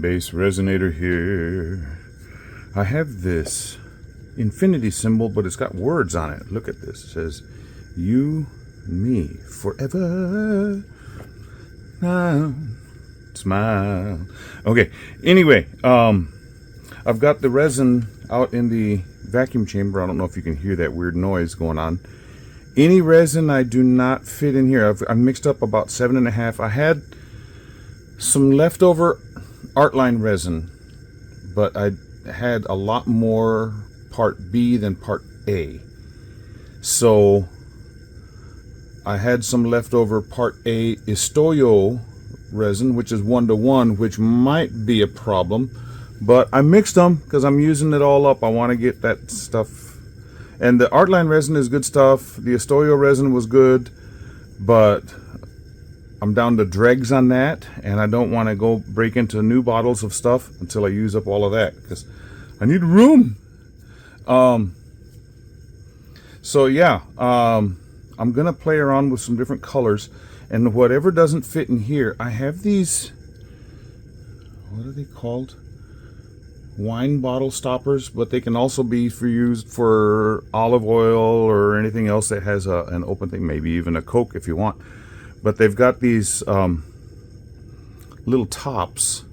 BassResinator here. I have this infinity symbol, but it's got words on it. Look at this. It says, "You, me, forever." Now, smile. Okay. Anyway, I've got the resin out in the vacuum chamber. I don't know if you can hear that weird noise going on. Any resin I do not fit in here. I've mixed up about 7.5. I had some leftover Artline resin, but I had a lot more part B than part A. So I had some leftover part A Estoyo resin, which is 1:1, which might be a problem, but I mixed them because I'm using it all up. I want to get that stuff. And the Artline resin is good stuff. The Estoyo resin was good, but I'm down to dregs on that, and I don't want to go break into new bottles of stuff until I use up all of that because I need room. So yeah, I'm gonna play around with some different colors, and whatever doesn't fit in here, I have these, what are they called? Wine bottle stoppers, but they can also be used for olive oil or anything else that has an open thing, maybe even a Coke if you want. But they've got these little tops,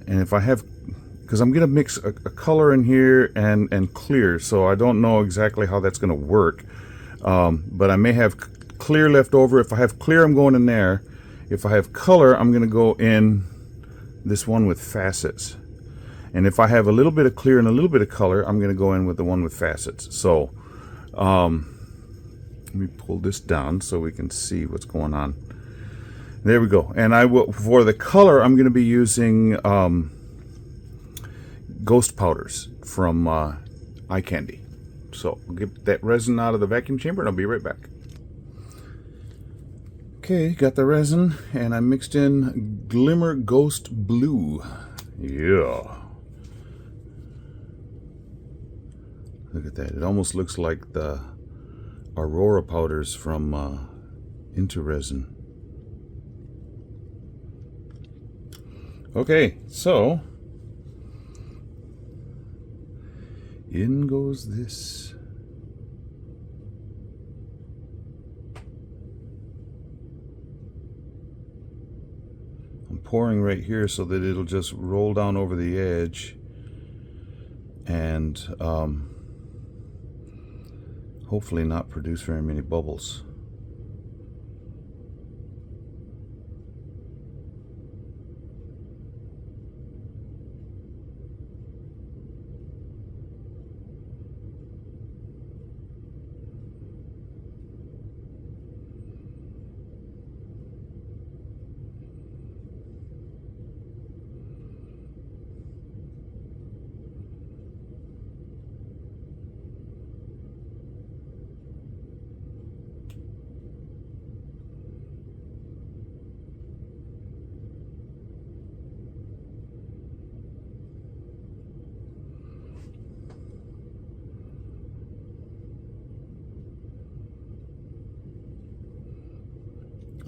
and if I have, because I'm gonna mix a color in here and clear, so I don't know exactly how that's gonna work, but I may have clear left over. If I have clear, I'm going in there. If I have color, I'm gonna go in this one with facets, and if I have a little bit of clear and a little bit of color, I'm gonna go in with the one with facets. So let me pull this down so we can see what's going on. There we go. And I will, for the color, I'm going to be using ghost powders from Eye Candy. So I'll get that resin out of the vacuum chamber and I'll be right back. Okay, got the resin, and I mixed in Glimmer Ghost Blue. Yeah. Look at that. It almost looks like the Aurora powders from Into Resin. Okay, so in goes this. I'm pouring right here so that it'll just roll down over the edge, and hopefully not produce very many bubbles.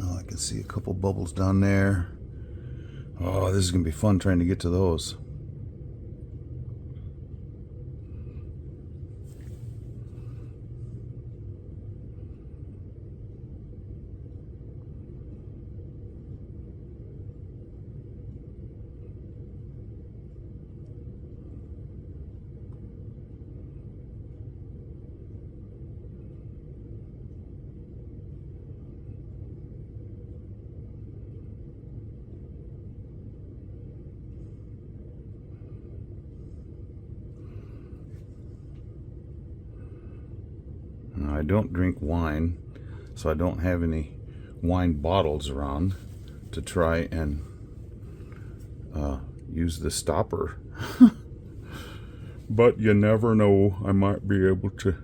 Oh, I can see a couple bubbles down there. Oh, this is gonna be fun trying to get to those. I don't drink wine, so I don't have any wine bottles around to try and use the stopper. But you never know, I might be able to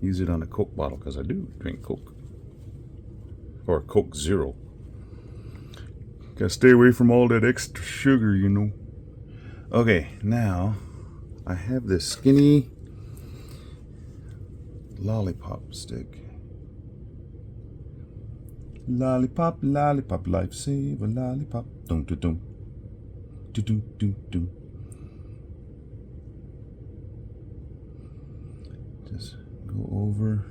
use it on a Coke bottle, because I do drink Coke, or Coke Zero. Gotta stay away from all that extra sugar, you know. Okay, now I have this skinny lollipop stick. Lollipop, lollipop, lifesaver, lollipop. Dum dum dum. Dum dum dum dum. Just go over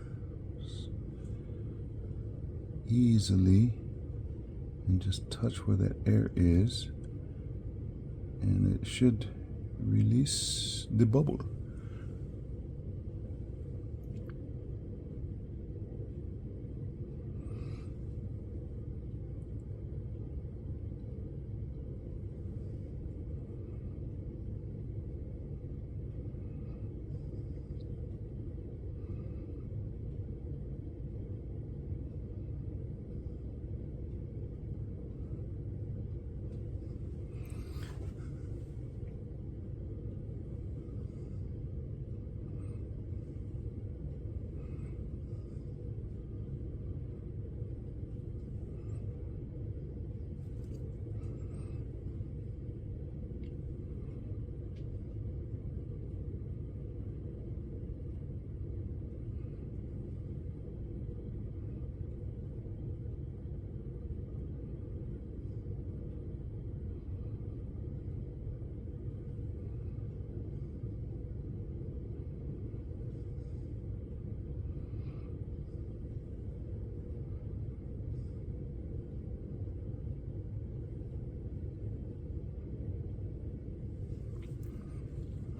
easily and just touch where that air is, and it should release the bubble.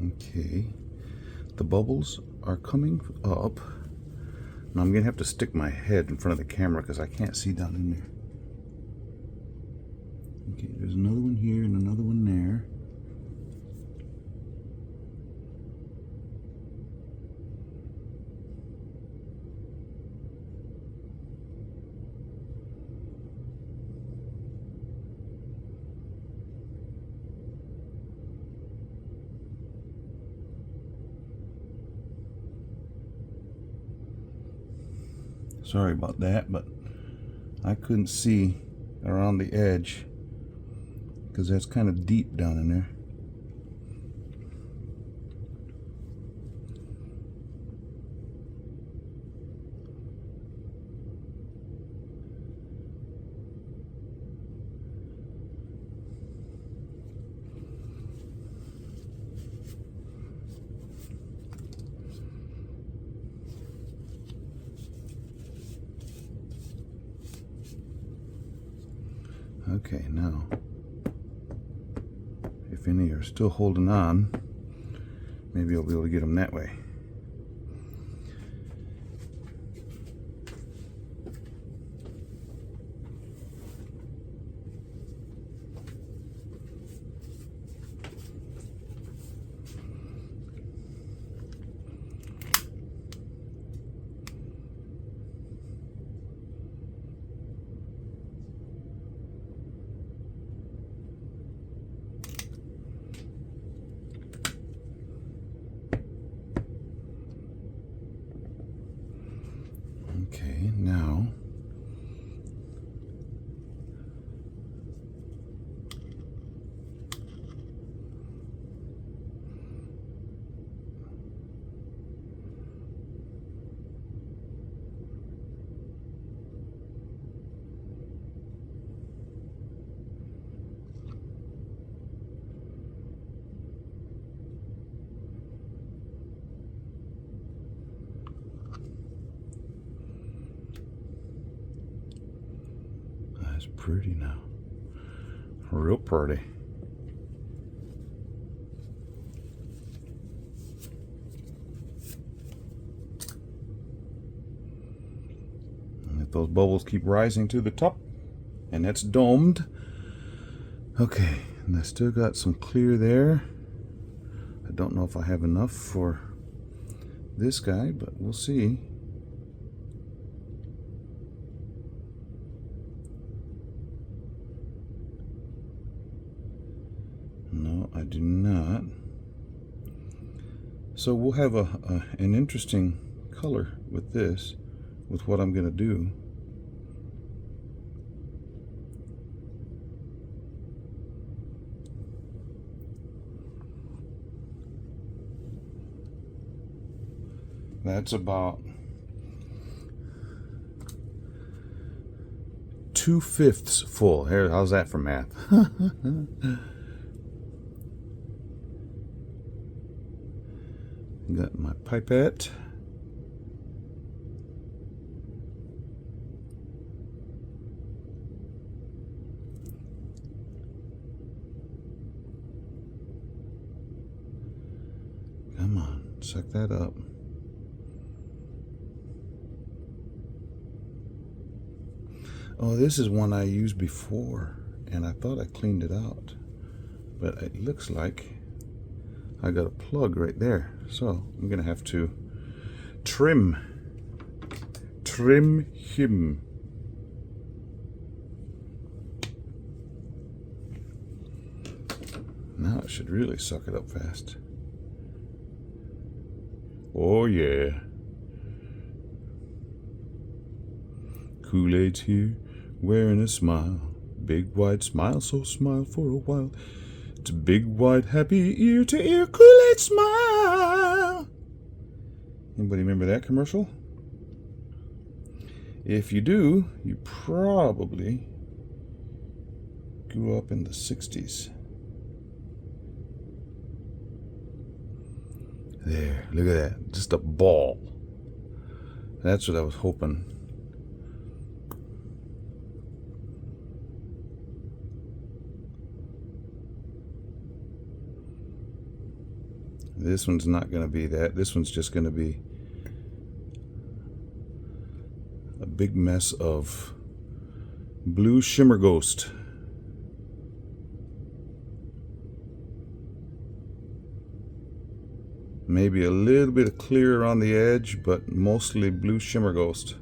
Okay, the bubbles are coming up. Now I'm gonna have to stick my head in front of the camera because I can't see down in there. Okay, there's another one here and another one there. Sorry about that, but I couldn't see around the edge because that's kind of deep down in there. Okay, now, if any are still holding on, maybe I'll be able to get them that way. Okay, now that's pretty now. Real pretty. And if those bubbles keep rising to the top, and it's domed. Okay, and I still got some clear there. I don't know if I have enough for this guy, but we'll see. No, I do not. So we'll have an interesting color with this, with what I'm going to do. That's about 2/5 full. Here, how's that for math? Got my pipette. Come on, suck that up. Oh, this is one I used before, and I thought I cleaned it out. But it looks like I got a plug right there. So I'm gonna have to trim him. Now it should really suck it up fast. Oh yeah. Kool-Aid's here, wearing a smile. Big white smile, so smile for a while. It's a big white happy ear to ear Kool-Aid smile. Anybody remember that commercial? If you do, you probably grew up in the 60s. There, look at that. Just a ball. That's what I was hoping. This one's not going to be that. This one's just going to be a big mess of blue shimmer ghost. Maybe a little bit of clear on the edge, but mostly blue shimmer ghost.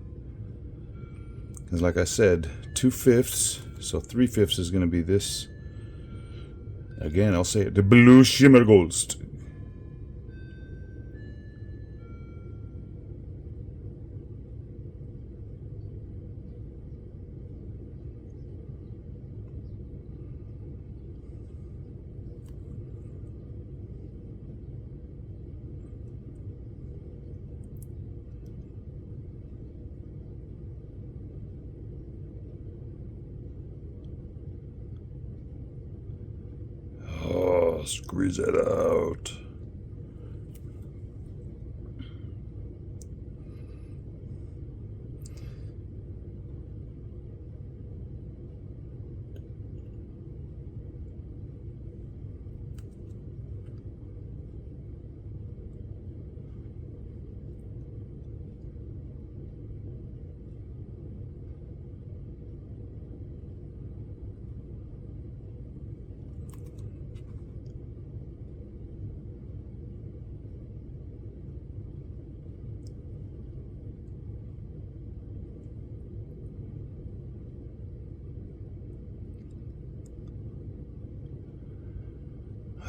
Because like I said, 2/5, so 3/5 is going to be this. Again, I'll say it, the blue shimmer ghost. Squeeze it out.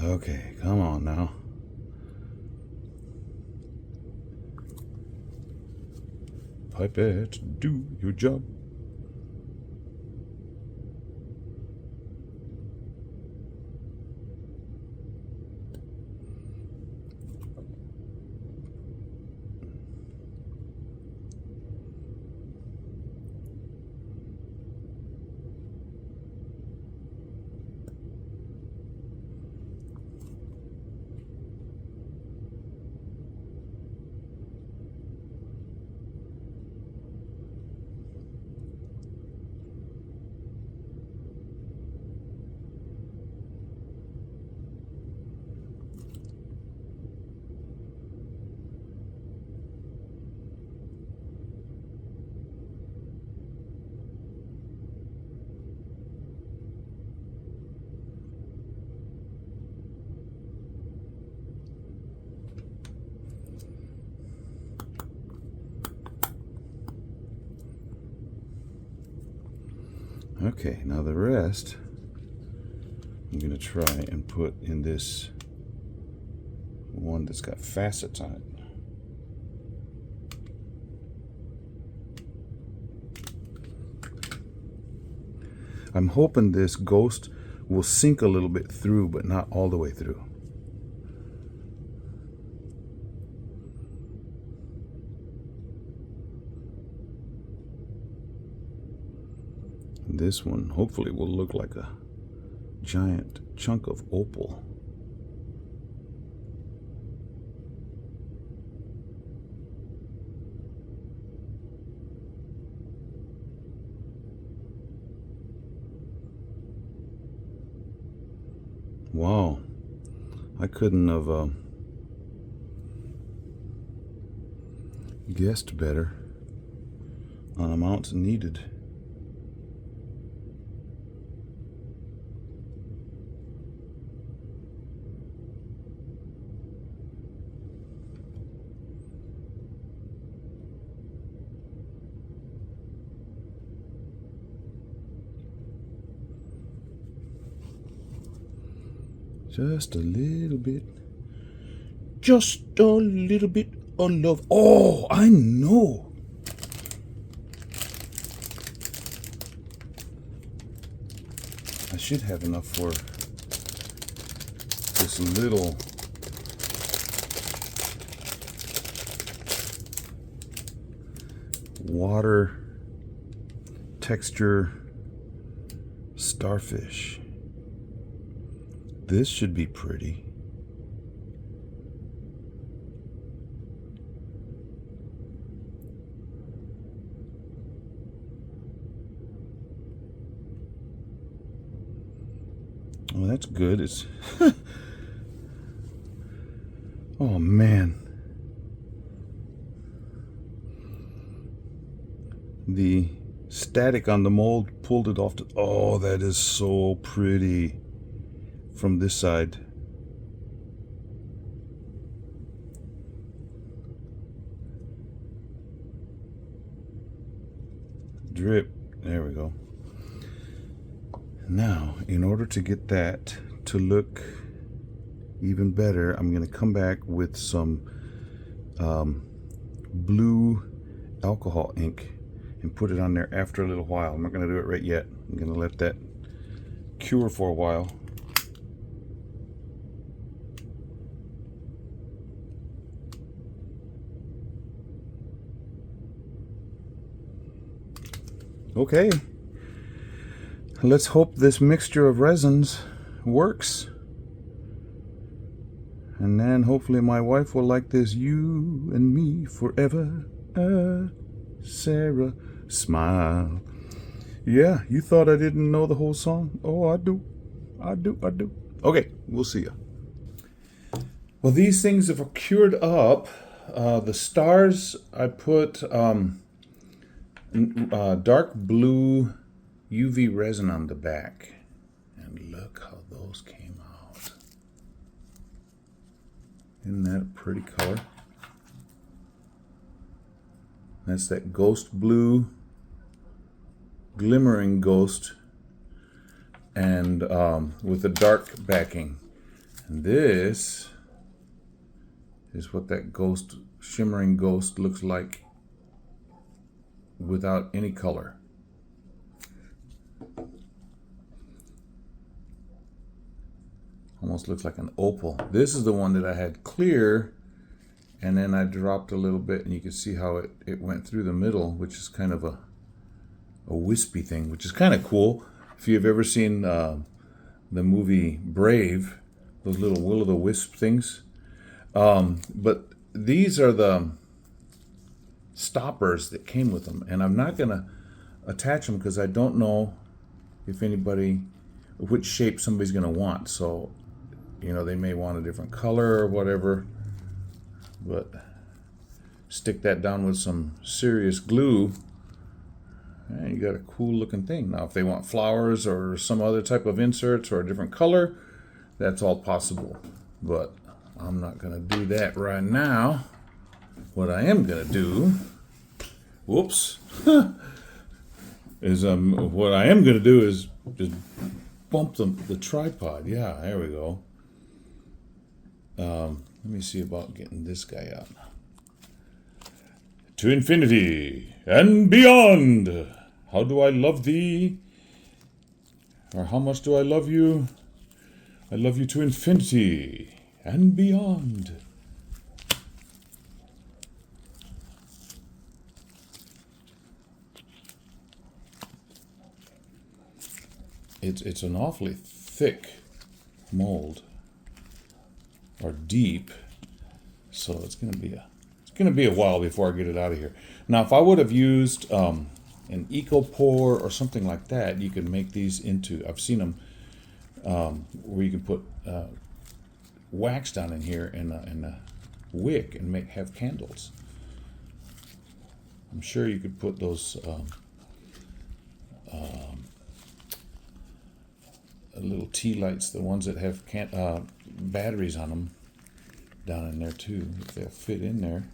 Okay, come on now. Pipette, do your job. Okay, now the rest I'm going to try and put in this one that's got facets on it. I'm hoping this ghost will sink a little bit through, but not all the way through. This one hopefully will look like a giant chunk of opal. Wow, I couldn't have guessed better on amounts needed. Just a little bit. Just a little bit of love. Oh, I know. I should have enough for this little water texture starfish. This should be pretty. Oh, that's good. It's oh man. The static on the mold pulled it off. Oh, that is so pretty from this side. Drip. There we go. Now, in order to get that to look even better, I'm going to come back with some blue alcohol ink and put it on there after a little while. I'm not going to do it right yet. I'm going to let that cure for a while. Okay, let's hope this mixture of resins works. And then hopefully my wife will like this. You and me forever, Sarah, smile. Yeah, you thought I didn't know the whole song? Oh, I do. Okay, we'll see ya. Well, these things have cured up. The stars, I put dark blue UV resin on the back. And look how those came out. Isn't that a pretty color? That's that ghost blue, glimmering ghost, and with a dark backing. And this is what that ghost, shimmering ghost looks like without any color. Almost looks like an opal. This is the one that I had clear, and then I dropped a little bit, and you can see how it went through the middle, which is kind of a wispy thing, which is kind of cool. If you've ever seen the movie Brave, those little will-o'-the-wisp things. But these are the stoppers that came with them, and I'm not gonna attach them because I don't know which shape somebody's gonna want. So, you know, they may want a different color or whatever, but stick that down with some serious glue and you got a cool looking thing. Now if they want flowers or some other type of inserts or a different color, that's all possible, but I'm not gonna do that right now. What I am gonna do, whoops, is what I am gonna do is just bump the tripod. Yeah, there we go. Let me see about getting this guy out. To infinity and beyond. How do I love thee? Or how much do I love you? I love you to infinity and beyond. it's an awfully thick mold, or deep, so it's gonna be a while before I get it out of here. Now, if I would have used an EcoPore or something like that, you could make these into, I've seen them where you can put wax down in here and a wick and have candles. I'm sure you could put those little tea lights, the ones that have batteries on them, down in there too, if they'll fit in there.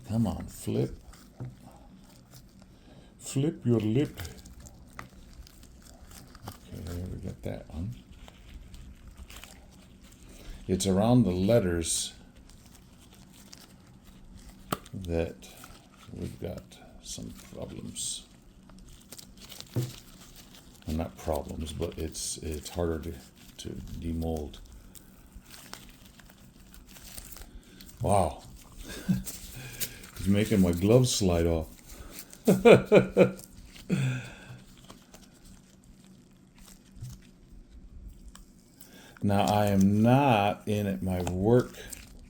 Come on, flip your lip. Okay, we got that one. It's around the letters that we've got some problems. Well, not problems, but it's harder to demold. Wow. He's making my gloves slide off. Now, I am not in at my work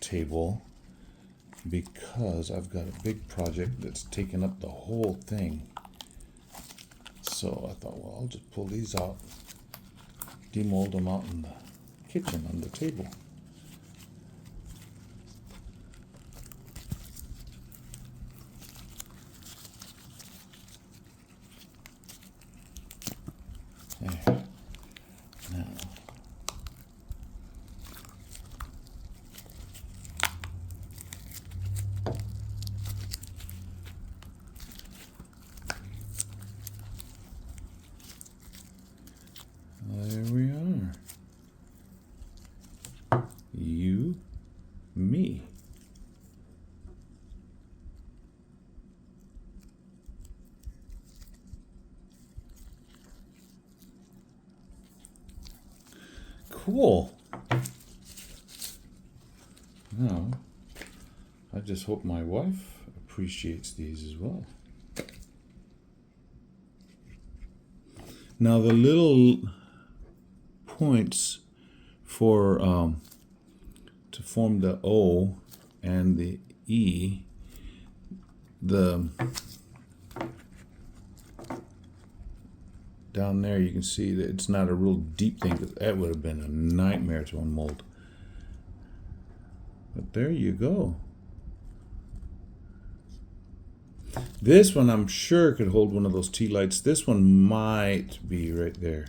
table because I've got a big project that's taking up the whole thing. So I thought, well, I'll just pull these out, demold them out in the kitchen on the table. There. Now, there we are. You, me. Cool. Now, I just hope my wife appreciates these as well. Now, the little points for to form the O and the E, down there you can see that it's not a real deep thing, because that would have been a nightmare to unmold. But there you go. This one I'm sure could hold one of those tea lights. This one might be right there.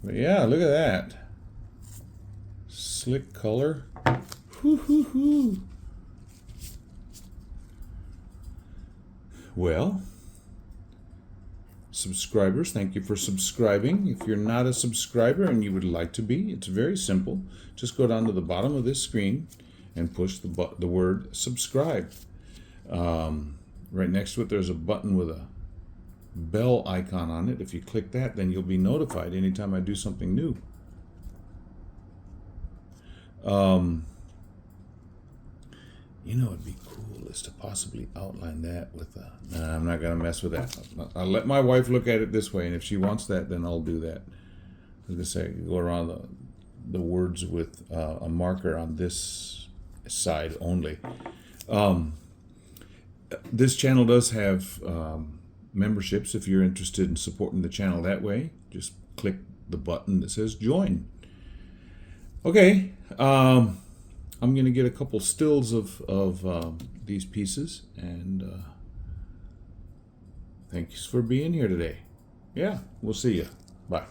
But yeah, look at that. Slick color. Hoo-hoo-hoo. Well, subscribers, thank you for subscribing. If you're not a subscriber and you would like to be, it's very simple. Just go down to the bottom of this screen and push the word subscribe. Right next to it, there's a button with a bell icon on it. If you click that, then you'll be notified anytime I do something new. You know, it'd be cool is to possibly outline that with a... Nah, I'm not going to mess with that. I'll let my wife look at it this way, and if she wants that, then I'll do that. As I say, go around the words with a marker on this side only. This channel does have memberships. If you're interested in supporting the channel that way, just click the button that says join. Okay, I'm going to get a couple stills of these pieces, and thanks for being here today. Yeah, we'll see you. Bye.